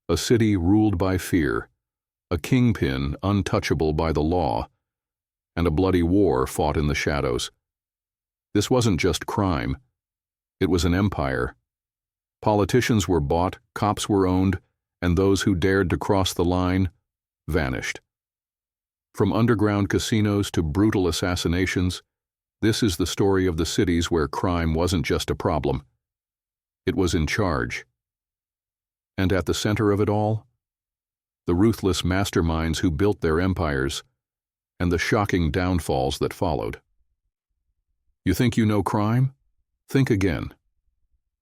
a city ruled by fear, a kingpin untouchable by the law, and a bloody war fought in the shadows. This wasn't just crime. It was an empire. Politicians were bought, cops were owned, and those who dared to cross the line vanished. From underground casinos to brutal assassinations, this is the story of the cities where crime wasn't just a problem. It was in charge. And at the center of it all, the ruthless masterminds who built their empires and the shocking downfalls that followed. You think you know crime? Think again.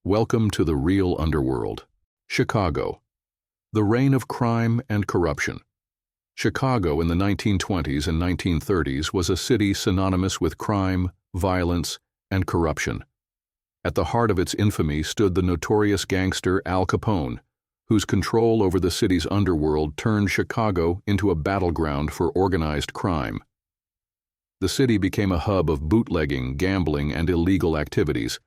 Welcome to the real underworld. Chicago. The reign of crime and corruption. Chicago in the 1920s and 1930s was a city synonymous with crime, violence, and corruption. At the heart of its infamy stood the notorious gangster Al Capone, whose control over the city's underworld turned Chicago into a battleground for organized crime. The city became a hub of bootlegging, gambling, and illegal activities,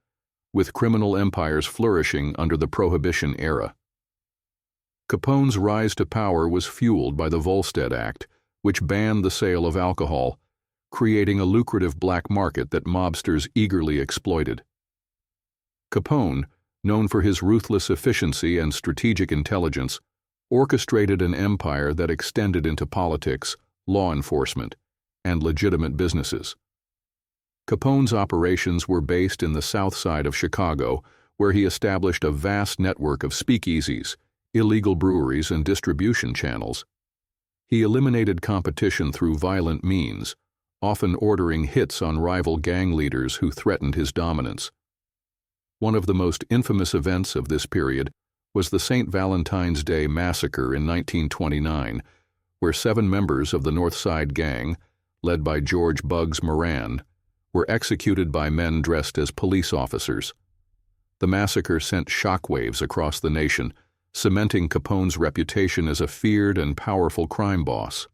with criminal empires flourishing under the Prohibition era. Capone's rise to power was fueled by the Volstead Act, which banned the sale of alcohol, creating a lucrative black market that mobsters eagerly exploited. Capone, known for his ruthless efficiency and strategic intelligence, orchestrated an empire that extended into politics, law enforcement, and legitimate businesses. Capone's operations were based in the south side of Chicago, where he established a vast network of speakeasies, illegal breweries, and distribution channels. He eliminated competition through violent means, often ordering hits on rival gang leaders who threatened his dominance. One of the most infamous events of this period was the St. Valentine's Day Massacre in 1929, where 7 members of the North Side Gang, led by George Bugs Moran, were executed by men dressed as police officers. The massacre sent shockwaves across the nation, cementing Capone's reputation as a feared and powerful crime boss.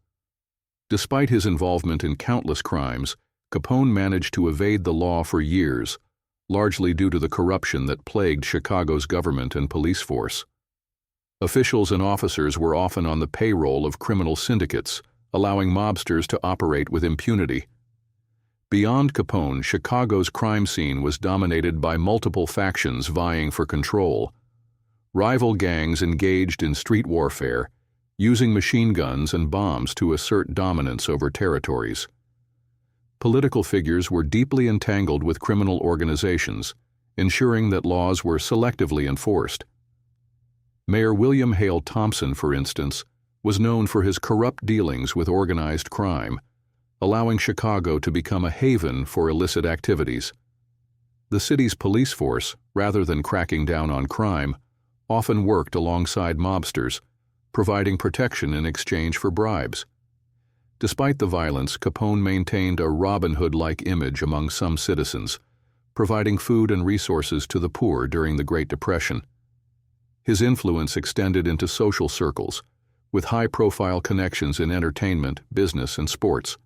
Despite his involvement in countless crimes, Capone managed to evade the law for years, largely due to the corruption that plagued Chicago's government and police force. Officials and officers were often on the payroll of criminal syndicates, allowing mobsters to operate with impunity. Beyond Capone, Chicago's crime scene was dominated by multiple factions vying for control. Rival gangs engaged in street warfare, using machine guns and bombs to assert dominance over territories. Political figures were deeply entangled with criminal organizations, ensuring that laws were selectively enforced. Mayor William Hale Thompson, for instance, was known for his corrupt dealings with organized crime, allowing Chicago to become a haven for illicit activities. The city's police force, rather than cracking down on crime, often worked alongside mobsters, providing protection in exchange for bribes. Despite the violence, Capone maintained a Robin Hood-like image among some citizens, providing food and resources to the poor during the Great Depression. His influence extended into social circles, with high-profile connections in entertainment, business, and sports.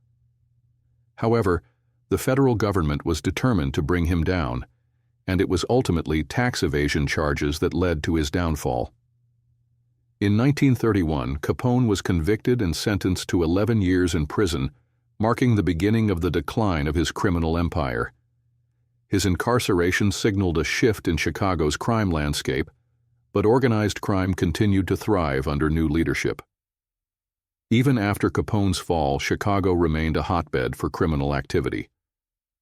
However, the federal government was determined to bring him down, and it was ultimately tax evasion charges that led to his downfall. In 1931, Capone was convicted and sentenced to 11 years in prison, marking the beginning of the decline of his criminal empire. His incarceration signaled a shift in Chicago's crime landscape, but organized crime continued to thrive under new leadership. Even after Capone's fall, Chicago remained a hotbed for criminal activity.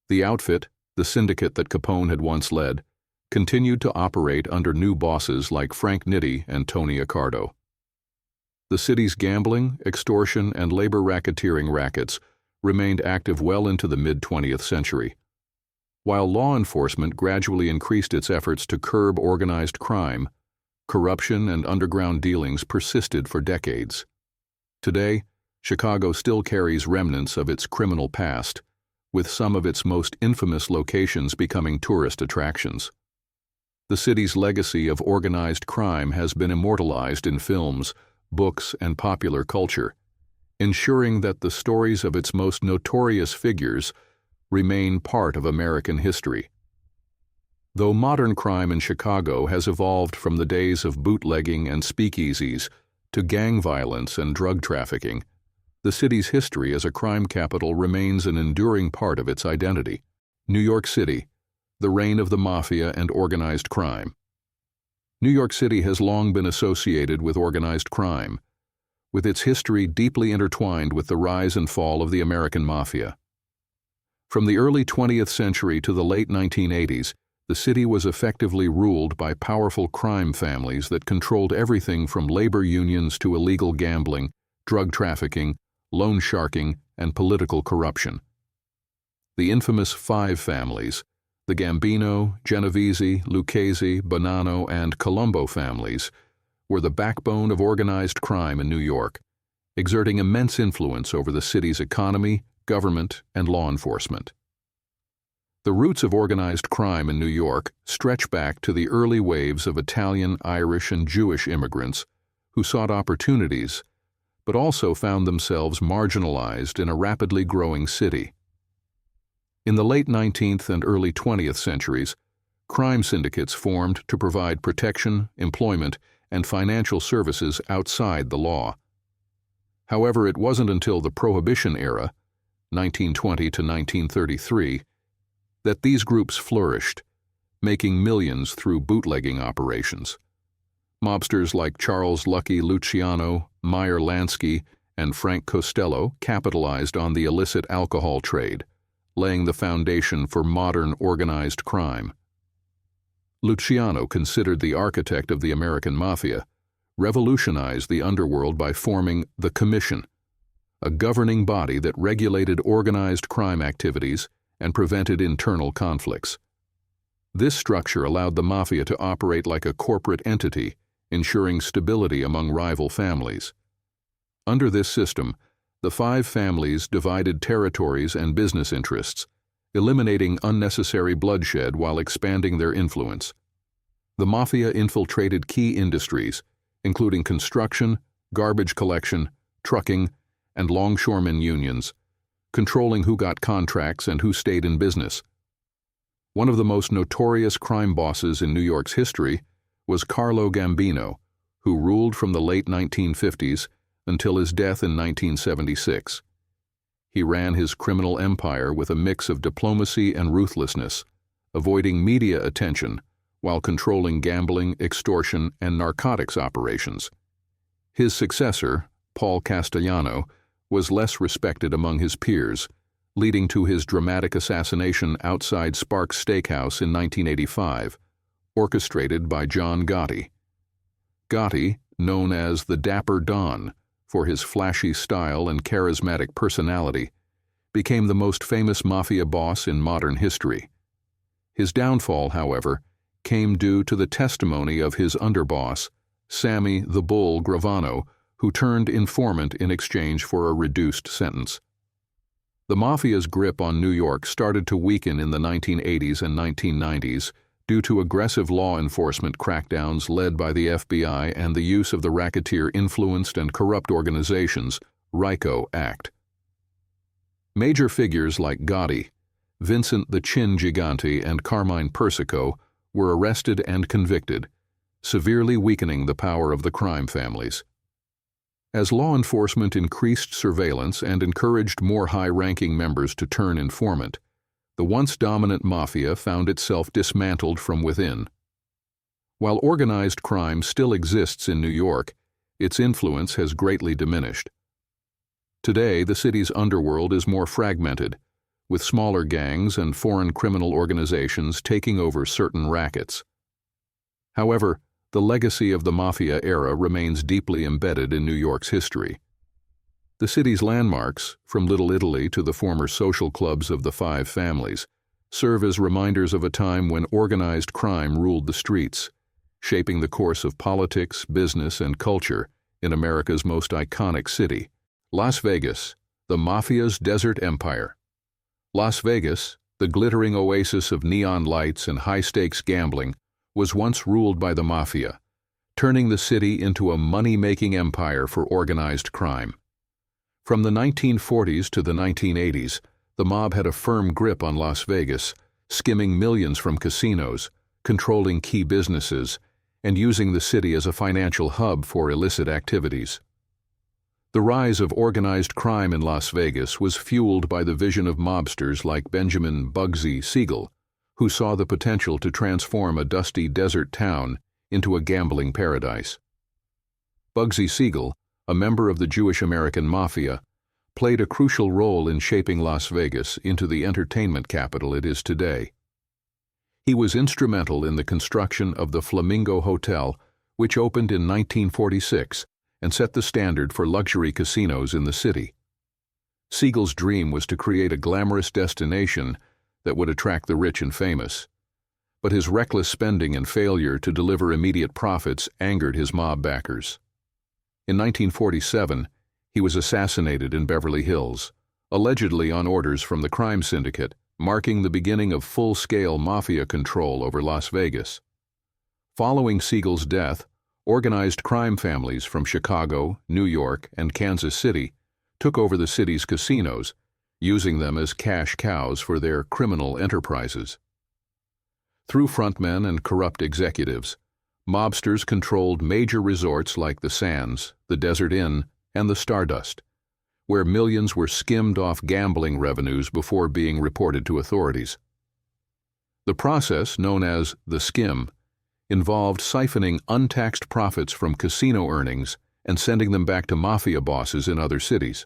The outfit, the syndicate that Capone had once led, continued to operate under new bosses like Frank Nitti and Tony Accardo. The city's gambling, extortion, and labor racketeering rackets remained active well into the mid-20th century. While law enforcement gradually increased its efforts to curb organized crime, corruption and underground dealings persisted for decades. Today, Chicago still carries remnants of its criminal past, with some of its most infamous locations becoming tourist attractions. The city's legacy of organized crime has been immortalized in films, books, and popular culture, ensuring that the stories of its most notorious figures remain part of American history. Though modern crime in Chicago has evolved from the days of bootlegging and speakeasies to gang violence and drug trafficking, the city's history as a crime capital remains an enduring part of its identity. New York City, the reign of the Mafia and organized crime. New York City has long been associated with organized crime, with its history deeply intertwined with the rise and fall of the American Mafia. From the early 20th century to the late 1980s, the city was effectively ruled by powerful crime families that controlled everything from labor unions to illegal gambling, drug trafficking, loan sharking, and political corruption. The infamous five families, the Gambino, Genovese, Lucchese, Bonanno, and Colombo families, were the backbone of organized crime in New York, exerting immense influence over the city's economy, government, and law enforcement. The roots of organized crime in New York stretch back to the early waves of Italian, Irish, and Jewish immigrants who sought opportunities, but also found themselves marginalized in a rapidly growing city. In the late 19th and early 20th centuries, crime syndicates formed to provide protection, employment, and financial services outside the law. However, it wasn't until the Prohibition era, 1920 to 1933, that these groups flourished, making millions through bootlegging operations. Mobsters like Charles Lucky Luciano, Meyer Lansky, and Frank Costello capitalized on the illicit alcohol trade, laying the foundation for modern organized crime. Luciano, considered the architect of the American Mafia, revolutionized the underworld by forming the Commission, a governing body that regulated organized crime activities and prevented internal conflicts. This structure allowed the Mafia to operate like a corporate entity, ensuring stability among rival families. Under this system, the five families divided territories and business interests, eliminating unnecessary bloodshed while expanding their influence. The Mafia infiltrated key industries, including construction, garbage collection, trucking, and longshoremen unions, controlling who got contracts and who stayed in business. One of the most notorious crime bosses in New York's history was Carlo Gambino, who ruled from the late 1950s until his death in 1976. He ran his criminal empire with a mix of diplomacy and ruthlessness, avoiding media attention while controlling gambling, extortion, and narcotics operations. His successor, Paul Castellano, was less respected among his peers, leading to his dramatic assassination outside Sparks Steakhouse in 1985, orchestrated by John Gotti. Gotti, known as the Dapper Don for his flashy style and charismatic personality, became the most famous mafia boss in modern history. His downfall, however, came due to the testimony of his underboss, Sammy the Bull Gravano, who turned informant in exchange for a reduced sentence. The Mafia's grip on New York started to weaken in the 1980s and 1990s due to aggressive law enforcement crackdowns led by the FBI and the use of the Racketeer-Influenced and Corrupt Organizations, RICO Act. Major figures like Gotti, Vincent the Chin Gigante, and Carmine Persico were arrested and convicted, severely weakening the power of the crime families. As law enforcement increased surveillance and encouraged more high-ranking members to turn informant, the once dominant Mafia found itself dismantled from within. While organized crime still exists in New York, its influence has greatly diminished. Today, the city's underworld is more fragmented, with smaller gangs and foreign criminal organizations taking over certain rackets. However, the legacy of the Mafia era remains deeply embedded in New York's history. The city's landmarks, from Little Italy to the former social clubs of the five families, serve as reminders of a time when organized crime ruled the streets, shaping the course of politics, business, and culture in America's most iconic city. Las Vegas, the Mafia's desert empire. Las Vegas, the glittering oasis of neon lights and high-stakes gambling, was once ruled by the Mafia, turning the city into a money-making empire for organized crime. From the 1940s to the 1980s, the mob had a firm grip on Las Vegas, skimming millions from casinos, controlling key businesses, and using the city as a financial hub for illicit activities. The rise of organized crime in Las Vegas was fueled by the vision of mobsters like Benjamin "Bugsy" Siegel, who saw the potential to transform a dusty desert town into a gambling paradise. Bugsy Siegel, a member of the Jewish-American Mafia, played a crucial role in shaping Las Vegas into the entertainment capital it is today. He was instrumental in the construction of the Flamingo Hotel, which opened in 1946 and set the standard for luxury casinos in the city. Siegel's dream was to create a glamorous destination that would attract the rich and famous, but his reckless spending and failure to deliver immediate profits angered his mob backers. In 1947, he was assassinated in Beverly Hills, allegedly on orders from the crime syndicate, marking the beginning of full-scale mafia control over Las Vegas. Following Siegel's death, organized crime families from Chicago, New York, and Kansas City took over the city's casinos, using them as cash cows for their criminal enterprises. Through frontmen and corrupt executives, mobsters controlled major resorts like the Sands, the Desert Inn, and the Stardust, where millions were skimmed off gambling revenues before being reported to authorities. The process, known as the skim, involved siphoning untaxed profits from casino earnings and sending them back to mafia bosses in other cities.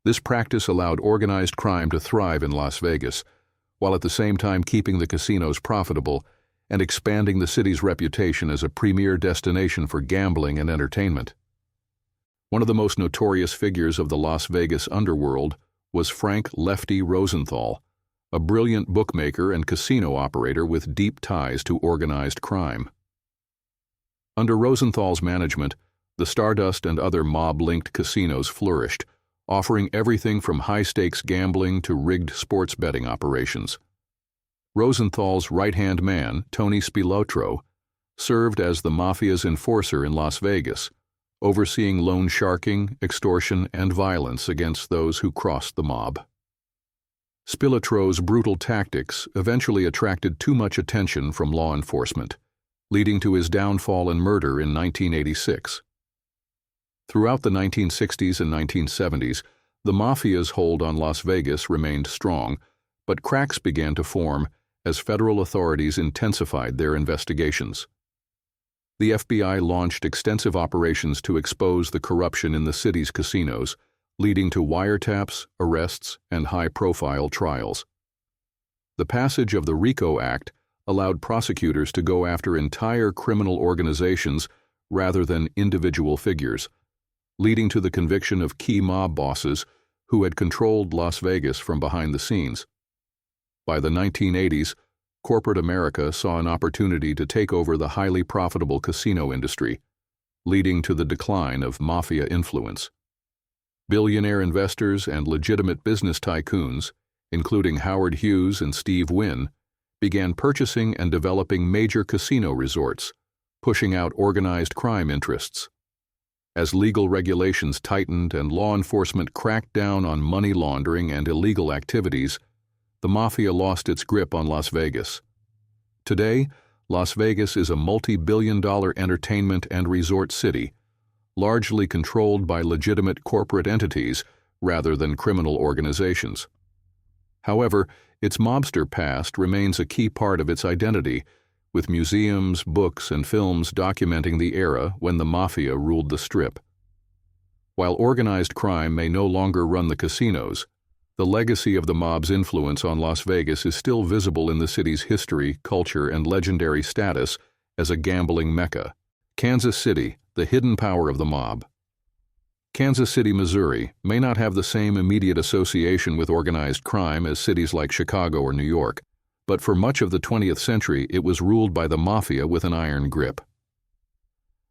This practice allowed organized crime to thrive in Las Vegas, while at the same time keeping the casinos profitable and expanding the city's reputation as a premier destination for gambling and entertainment. One of the most notorious figures of the Las Vegas underworld was Frank "Lefty" Rosenthal, a brilliant bookmaker and casino operator with deep ties to organized crime. Under Rosenthal's management, the Stardust and other mob-linked casinos flourished, offering everything from high-stakes gambling to rigged sports betting operations. Rosenthal's right-hand man, Tony Spilotro, served as the Mafia's enforcer in Las Vegas, overseeing loan sharking, extortion, and violence against those who crossed the mob. Spilotro's brutal tactics eventually attracted too much attention from law enforcement, leading to his downfall and murder in 1986. Throughout the 1960s and 1970s, the Mafia's hold on Las Vegas remained strong, but cracks began to form as federal authorities intensified their investigations. The FBI launched extensive operations to expose the corruption in the city's casinos, leading to wiretaps, arrests, and high-profile trials. The passage of the RICO Act allowed prosecutors to go after entire criminal organizations rather than individual figures, leading to the conviction of key mob bosses who had controlled Las Vegas from behind the scenes. By the 1980s, corporate America saw an opportunity to take over the highly profitable casino industry, leading to the decline of mafia influence. Billionaire investors and legitimate business tycoons, including Howard Hughes and Steve Wynn, began purchasing and developing major casino resorts, pushing out organized crime interests. As legal regulations tightened and law enforcement cracked down on money laundering and illegal activities, the Mafia lost its grip on Las Vegas. Today, Las Vegas is a multi-billion-dollar entertainment and resort city, largely controlled by legitimate corporate entities rather than criminal organizations. However, its mobster past remains a key part of its identity, with museums, books, and films documenting the era when the Mafia ruled the Strip. While organized crime may no longer run the casinos, the legacy of the mob's influence on Las Vegas is still visible in the city's history, culture, and legendary status as a gambling mecca. Kansas City, the hidden power of the mob. Kansas City, Missouri, may not have the same immediate association with organized crime as cities like Chicago or New York, but for much of the 20th century it was ruled by the Mafia with an iron grip.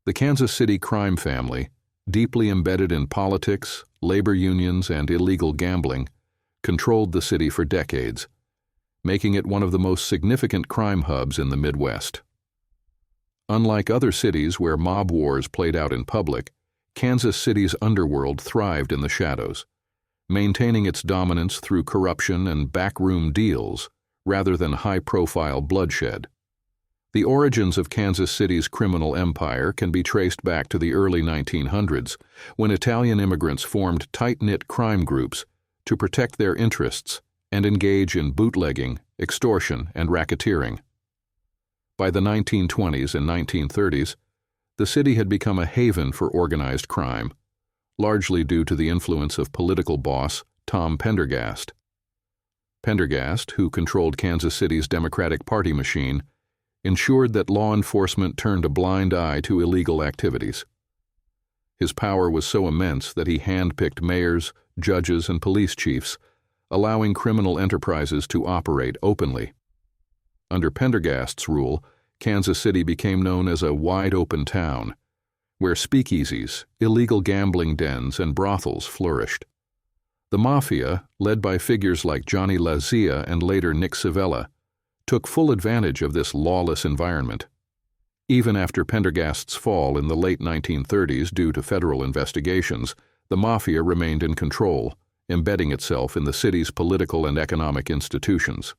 The Kansas City crime family, deeply embedded in politics, labor unions, and illegal gambling, controlled the city for decades, making it one of the most significant crime hubs in the Midwest. Unlike other cities where mob wars played out in public, Kansas City's underworld thrived in the shadows, maintaining its dominance through corruption and backroom deals rather than high-profile bloodshed. The origins of Kansas City's criminal empire can be traced back to the early 1900s, when Italian immigrants formed tight-knit crime groups to protect their interests and engage in bootlegging, extortion, and racketeering. By the 1920s and 1930s, the city had become a haven for organized crime, largely due to the influence of political boss Tom Pendergast. Pendergast, who controlled Kansas City's Democratic Party machine, ensured that law enforcement turned a blind eye to illegal activities. His power was so immense that he handpicked mayors, judges, and police chiefs, allowing criminal enterprises to operate openly. Under Pendergast's rule, Kansas City became known as a wide-open town, where speakeasies, illegal gambling dens, and brothels flourished. The Mafia, led by figures like Johnny Lazzia and later Nick Civella, took full advantage of this lawless environment. Even after Pendergast's fall in the late 1930s due to federal investigations, the Mafia remained in control, embedding itself in the city's political and economic institutions.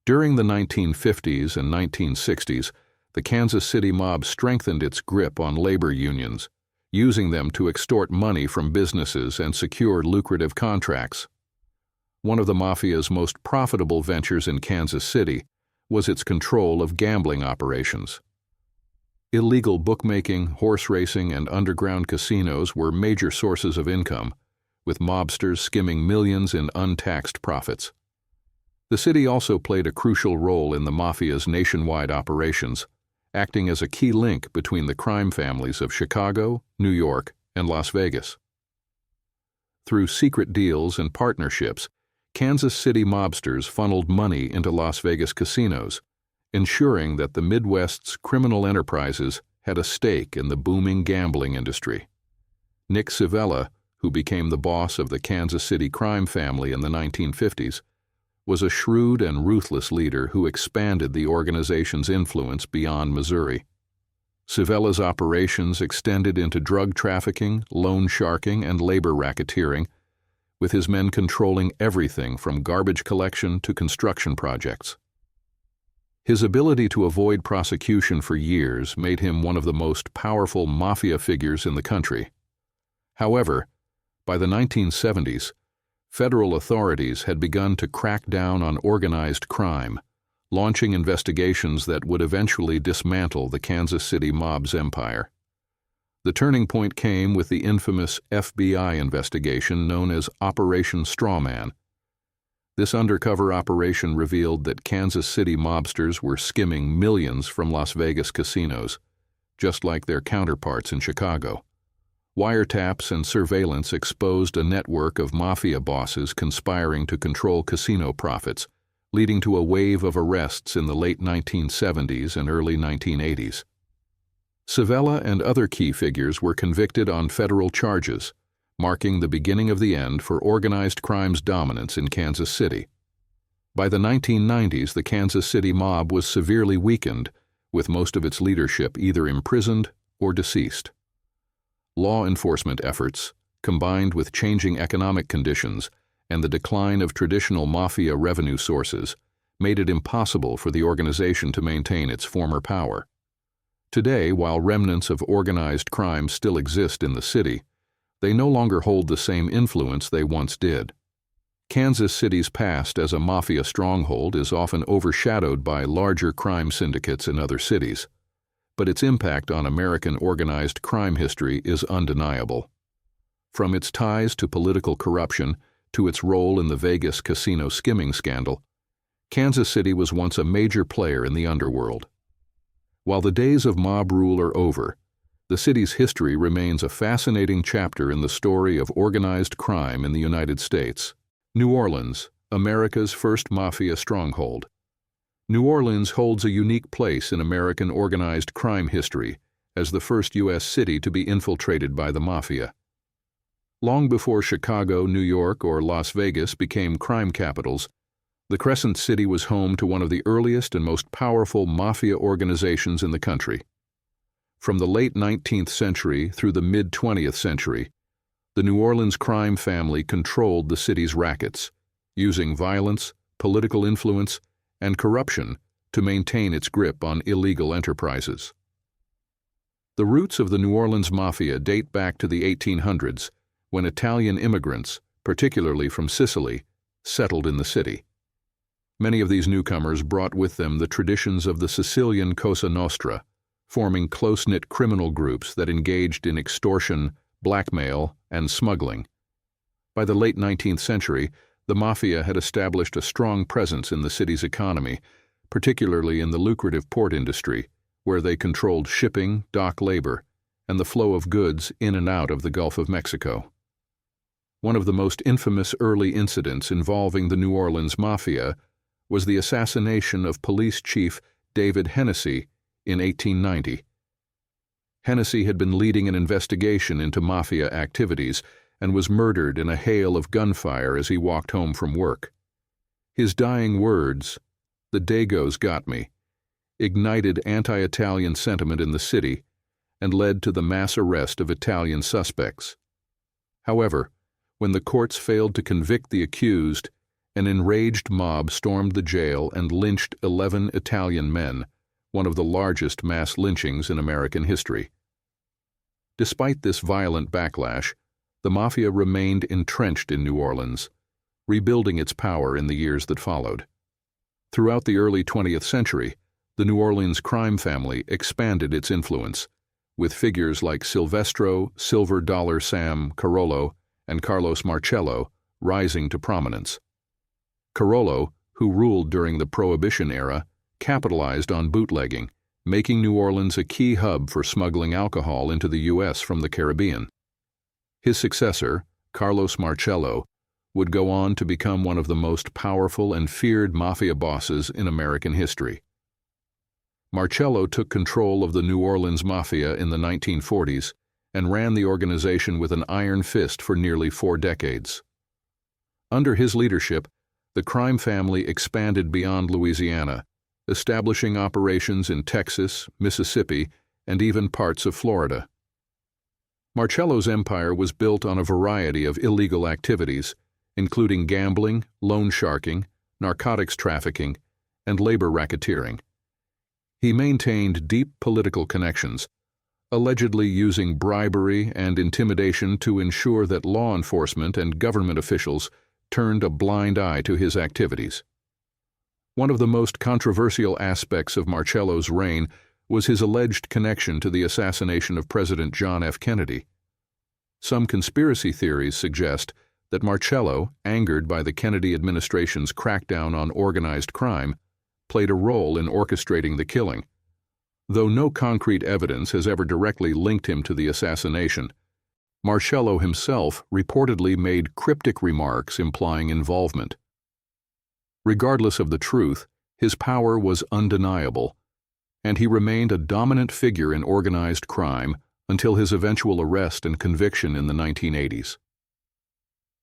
During the 1950s and 1960s, the Kansas City mob strengthened its grip on labor unions, using them to extort money from businesses and secure lucrative contracts. One of the Mafia's most profitable ventures in Kansas City was its control of gambling operations. Illegal bookmaking, horse racing, and underground casinos were major sources of income, with mobsters skimming millions in untaxed profits. The city also played a crucial role in the Mafia's nationwide operations, acting as a key link between the crime families of Chicago, New York, and Las Vegas. Through secret deals and partnerships, Kansas City mobsters funneled money into Las Vegas casinos, ensuring that the Midwest's criminal enterprises had a stake in the booming gambling industry. Nick Civella, who became the boss of the Kansas City crime family in the 1950s, was a shrewd and ruthless leader who expanded the organization's influence beyond Missouri. Civella's operations extended into drug trafficking, loan sharking, and labor racketeering, with his men controlling everything from garbage collection to construction projects. His ability to avoid prosecution for years made him one of the most powerful mafia figures in the country. However, by the 1970s, federal authorities had begun to crack down on organized crime, launching investigations that would eventually dismantle the Kansas City mob's empire. The turning point came with the infamous FBI investigation known as Operation Strawman. This undercover operation revealed that Kansas City mobsters were skimming millions from Las Vegas casinos, just like their counterparts in Chicago. Wiretaps and surveillance exposed a network of mafia bosses conspiring to control casino profits, leading to a wave of arrests in the late 1970s and early 1980s. Civella and other key figures were convicted on federal charges, marking the beginning of the end for organized crime's dominance in Kansas City. By the 1990s, the Kansas City mob was severely weakened, with most of its leadership either imprisoned or deceased. Law enforcement efforts, combined with changing economic conditions and the decline of traditional mafia revenue sources, made it impossible for the organization to maintain its former power. Today, while remnants of organized crime still exist in the city, they no longer hold the same influence they once did. Kansas City's past as a mafia stronghold is often overshadowed by larger crime syndicates in other cities, but its impact on American organized crime history is undeniable. From its ties to political corruption to its role in the Vegas casino skimming scandal, Kansas City was once a major player in the underworld. While the days of mob rule are over, the city's history remains a fascinating chapter in the story of organized crime in the United States. New Orleans, America's first mafia stronghold. New Orleans holds a unique place in American organized crime history as the first U.S. city to be infiltrated by the Mafia. Long before Chicago, New York, or Las Vegas became crime capitals, the Crescent City was home to one of the earliest and most powerful mafia organizations in the country. From the late 19th century through the mid-20th century, the New Orleans crime family controlled the city's rackets, using violence, political influence, and corruption to maintain its grip on illegal enterprises. The roots of the New Orleans Mafia date back to the 1800s, when Italian immigrants, particularly from Sicily, settled in the city. Many of these newcomers brought with them the traditions of the Sicilian Cosa Nostra, forming close-knit criminal groups that engaged in extortion, blackmail, and smuggling. By the late 19th century, the Mafia had established a strong presence in the city's economy, particularly in the lucrative port industry, where they controlled shipping, dock labor, and the flow of goods in and out of the Gulf of Mexico. One of the most infamous early incidents involving the New Orleans Mafia was the assassination of police chief David Hennessy in 1890. Hennessy had been leading an investigation into Mafia activities and was murdered in a hail of gunfire as he walked home from work. His dying words, "The Dagos got me," ignited anti-Italian sentiment in the city and led to the mass arrest of Italian suspects. However, when the courts failed to convict the accused, an enraged mob stormed the jail and lynched 11 Italian men, one of the largest mass lynchings in American history. Despite this violent backlash, the Mafia remained entrenched in New Orleans, rebuilding its power in the years that followed. Throughout the early 20th century, the New Orleans crime family expanded its influence, with figures like Silvestro, Silver Dollar Sam Carollo, and Carlos Marcello rising to prominence. Carollo, who ruled during the Prohibition era, capitalized on bootlegging, making New Orleans a key hub for smuggling alcohol into the U.S. from the Caribbean. His successor, Carlos Marcello, would go on to become one of the most powerful and feared Mafia bosses in American history. Marcello took control of the New Orleans Mafia in the 1940s and ran the organization with an iron fist for nearly 4 decades. Under his leadership, the crime family expanded beyond Louisiana, establishing operations in Texas, Mississippi, and even parts of Florida. Marcello's empire was built on a variety of illegal activities, including gambling, loan sharking, narcotics trafficking, and labor racketeering. He maintained deep political connections, allegedly using bribery and intimidation to ensure that law enforcement and government officials turned a blind eye to his activities. One of the most controversial aspects of Marcello's reign was his alleged connection to the assassination of President John F. Kennedy. Some conspiracy theories suggest that Marcello, angered by the Kennedy administration's crackdown on organized crime, played a role in orchestrating the killing. Though no concrete evidence has ever directly linked him to the assassination, Marcello himself reportedly made cryptic remarks implying involvement. Regardless of the truth, his power was undeniable, and he remained a dominant figure in organized crime until his eventual arrest and conviction in the 1980s.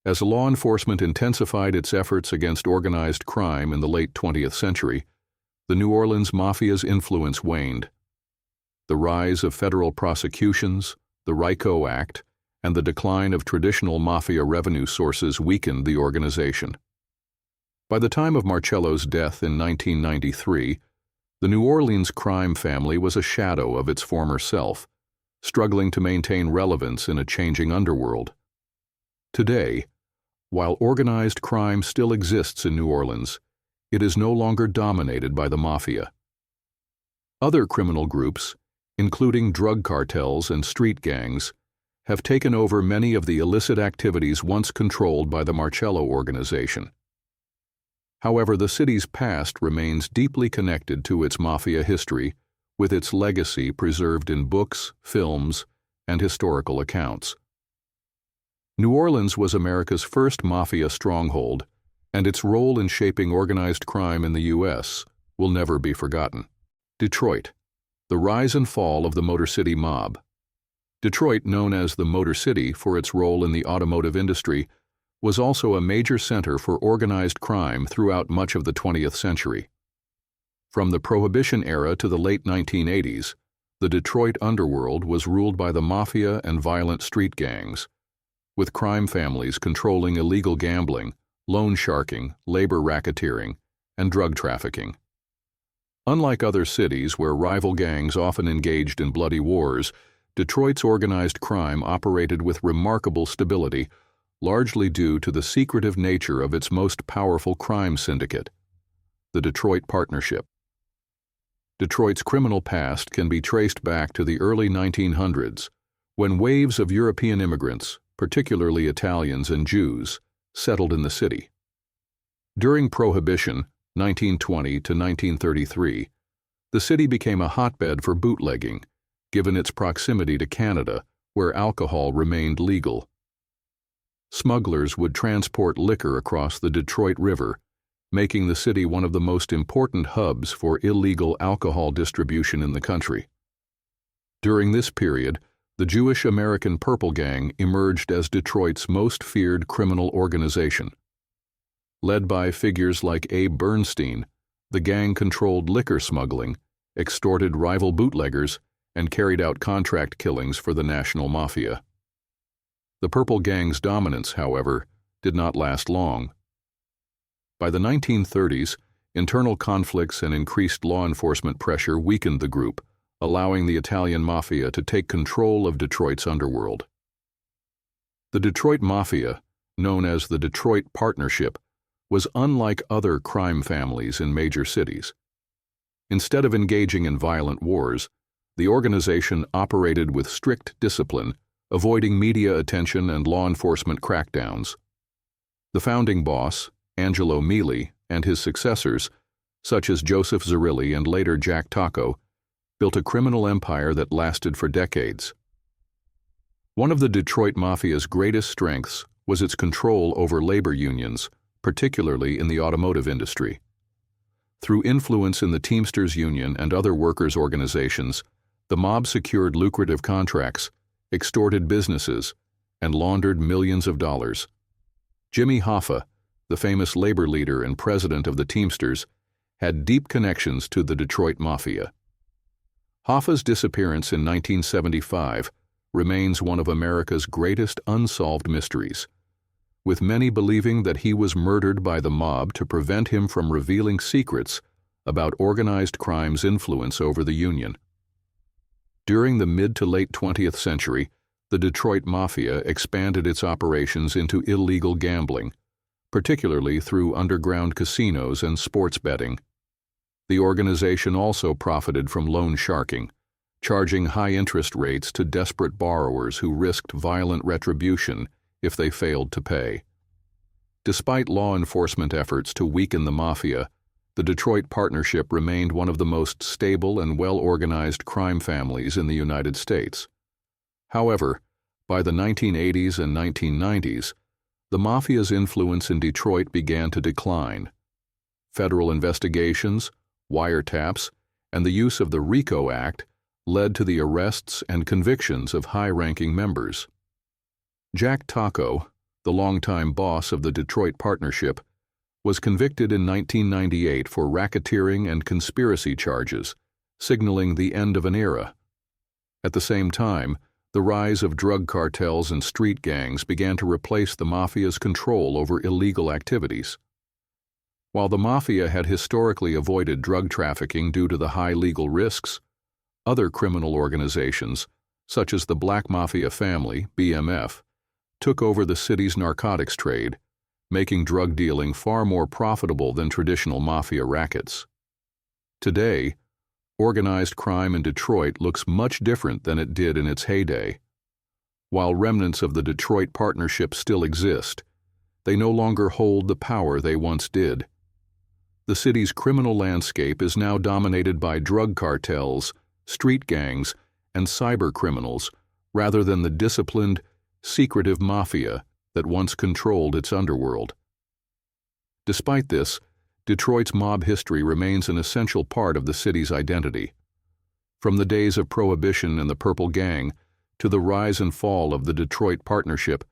As law enforcement intensified its efforts against organized crime in the late 20th century, the New Orleans Mafia's influence waned. The rise of federal prosecutions, the RICO Act, and the decline of traditional Mafia revenue sources weakened the organization. By the time of Marcello's death in 1993, the New Orleans crime family was a shadow of its former self, struggling to maintain relevance in a changing underworld. Today, while organized crime still exists in New Orleans, it is no longer dominated by the Mafia. Other criminal groups, including drug cartels and street gangs, have taken over many of the illicit activities once controlled by the Marcello organization. However, the city's past remains deeply connected to its Mafia history, with its legacy preserved in books, films, and historical accounts. New Orleans was America's first Mafia stronghold, and its role in shaping organized crime in the U.S. will never be forgotten. Detroit, the rise and fall of the Motor City Mob. Detroit, known as the Motor City for its role in the automotive industry, was also a major center for organized crime throughout much of the 20th century. From the Prohibition era to the late 1980s, the Detroit Underworld was ruled by the Mafia and violent street gangs, with crime families controlling illegal gambling, loan sharking, labor racketeering, and drug trafficking. Unlike other cities where rival gangs often engaged in bloody wars, Detroit's organized crime operated with remarkable stability, largely due to the secretive nature of its most powerful crime syndicate, the Detroit Partnership. Detroit's criminal past can be traced back to the early 1900s, when waves of European immigrants, particularly Italians and Jews, settled in the city. During Prohibition, 1920 to 1933, the city became a hotbed for bootlegging, given its proximity to Canada, where alcohol remained legal. Smugglers would transport liquor across the Detroit River, making the city one of the most important hubs for illegal alcohol distribution in the country. During this period, the Jewish American Purple Gang emerged as Detroit's most feared criminal organization. Led by figures like Abe Bernstein, the gang controlled liquor smuggling, extorted rival bootleggers, and carried out contract killings for the national Mafia. The Purple Gang's dominance, however, did not last long. By the 1930s, internal conflicts and increased law enforcement pressure weakened the group, allowing the Italian Mafia to take control of Detroit's underworld. The Detroit Mafia, known as the Detroit Partnership, was unlike other crime families in major cities. Instead of engaging in violent wars, the organization operated with strict discipline, avoiding media attention and law enforcement crackdowns. The founding boss, Angelo Mele, and his successors, such as Joseph Zerilli and later Jack Taco, built a criminal empire that lasted for decades. One of the Detroit Mafia's greatest strengths was its control over labor unions, particularly in the automotive industry. Through influence in the Teamsters Union and other workers' organizations, the mob secured lucrative contracts, extorted businesses, and laundered millions of dollars. Jimmy Hoffa, the famous labor leader and president of the Teamsters, had deep connections to the Detroit Mafia. Hoffa's disappearance in 1975 remains one of America's greatest unsolved mysteries, with many believing that he was murdered by the mob to prevent him from revealing secrets about organized crime's influence over the Union. During the mid to late 20th century, the Detroit Mafia expanded its operations into illegal gambling, particularly through underground casinos and sports betting. The organization also profited from loan sharking, charging high interest rates to desperate borrowers who risked violent retribution if they failed to pay. Despite law enforcement efforts to weaken the Mafia, the Detroit Partnership remained one of the most stable and well-organized crime families in the United States. However, by the 1980s and 1990s, the Mafia's influence in Detroit began to decline. Federal investigations, wiretaps, and the use of the RICO Act led to the arrests and convictions of high-ranking members. Jack Taco, the longtime boss of the Detroit Partnership, was convicted in 1998 for racketeering and conspiracy charges, signaling the end of an era. At the same time, the rise of drug cartels and street gangs began to replace the Mafia's control over illegal activities. While the Mafia had historically avoided drug trafficking due to the high legal risks, other criminal organizations, such as the Black Mafia Family, BMF, took over the city's narcotics trade, making drug dealing far more profitable than traditional Mafia rackets. Today, organized crime in Detroit looks much different than it did in its heyday. While remnants of the Detroit Partnership still exist, they no longer hold the power they once did. The city's criminal landscape is now dominated by drug cartels, street gangs, and cyber criminals, rather than the disciplined, secretive Mafia that once controlled its underworld. Despite this, Detroit's mob history remains an essential part of the city's identity. From the days of Prohibition and the Purple Gang to the rise and fall of the Detroit Partnership,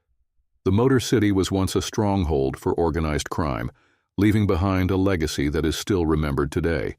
the Motor City was once a stronghold for organized crime, leaving behind a legacy that is still remembered today.